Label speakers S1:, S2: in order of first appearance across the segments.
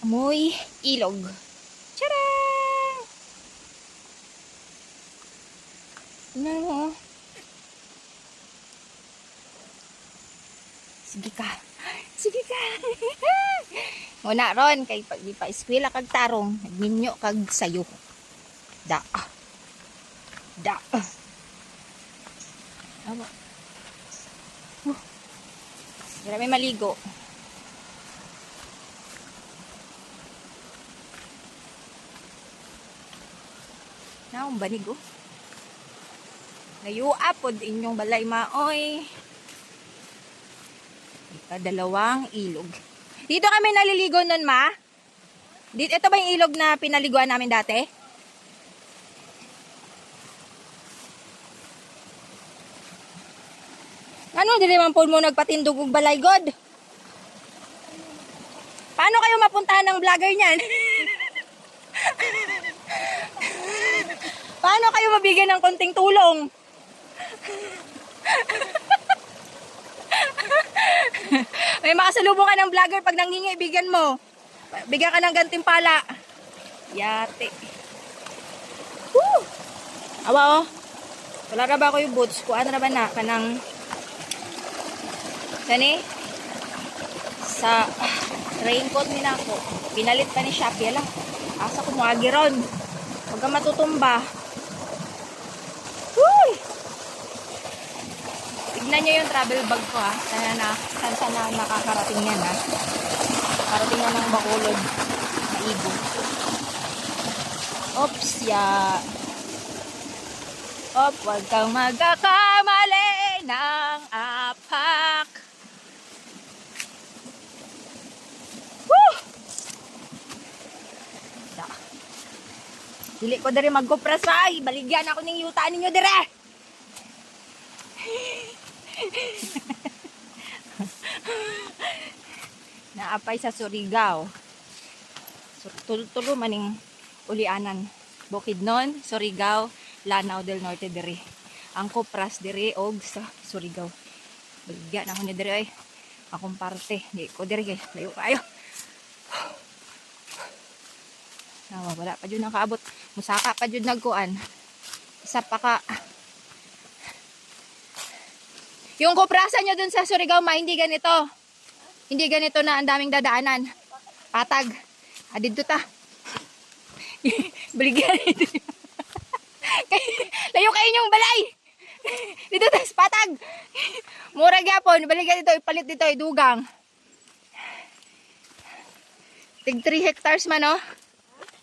S1: Amoy ilog. Tcharam! Tingnan mo. Sige ka. Sige ka. Muna ron, kay pag di pa eskwela kag tarong, nagminyo kag sayo. Da. Da. Awa. Grabe maligo. Naong banig oh. Layua pod inyong balay maoy. Dalawang ilog. Dito kami naliligo nun, ma? Dito, ito ba yung ilog na pinaliguan namin dati? Ano, di naman po mo nagpatindog og balay, God? Paano kayo mapuntahan ng vlogger niyan? Paano kayo mabigyan ng konting tulong? May makasalubong ka ng vlogger pag nanghingi, bigyan mo. Bigyan ka ng gantimpala. Yate. Woo! Awa oh. Wala na ba ako yung boots? Kuha na ba na? Kanang kani? Sa raincoat ni na ako. Pinalit pa ni Shopee. Alam. Asa ko mga giron. Huwag ka matutumba. Woo! Tignan nyo yung travel bag ko ha. Saan na nakakarating yan ha. Karating na ng Bacolod. Maigo. Oops ya. Op, huwag kang magkakamali ng apak. Woo! Dili ko dere magkupras ay. Baligyan ako ng yutaan ninyo dere. Naapay sa Surigao. Tulo maning ulianan. Bukidnon, Surigao, Lanao del Norte diri. Ang kupras diri og sa Surigao. Baligyan ako ni diri ay. Akong parte. Di ko diri kay layo kayo. Nawa wala pa jud nang kaabot. Musaka pa jud nagkuan. Isa pa ka. Yung kuprasan nyo dun sa Surigao, ma, hindi ganito. Hindi ganito na ang daming dadaanan. Patag. Adito ta. Baligyan. Layo kayo yung balay. Dito ta, patag. Mura gyapon. Baligyan dito, ipalit dito, dugang. Tig 3 hectares man, no?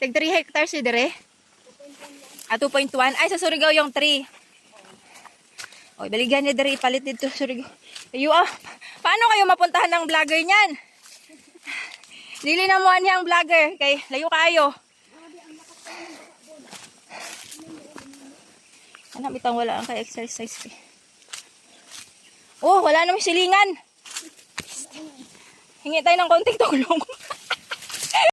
S1: Tig 3 hectares yun, dire. 2.1. Ay, sa Surigao yung 3. Oy, baligyan niya dari ipalit dito, sorry. Ayo ah. Paano kayo mapuntahan ng vlogger niyan? Dili na mo niya ang vlogger kay layo kayo. Ana bitang wala ang kay exercise. Oh, wala na may silingan. Hingi tayo ng konting tulong.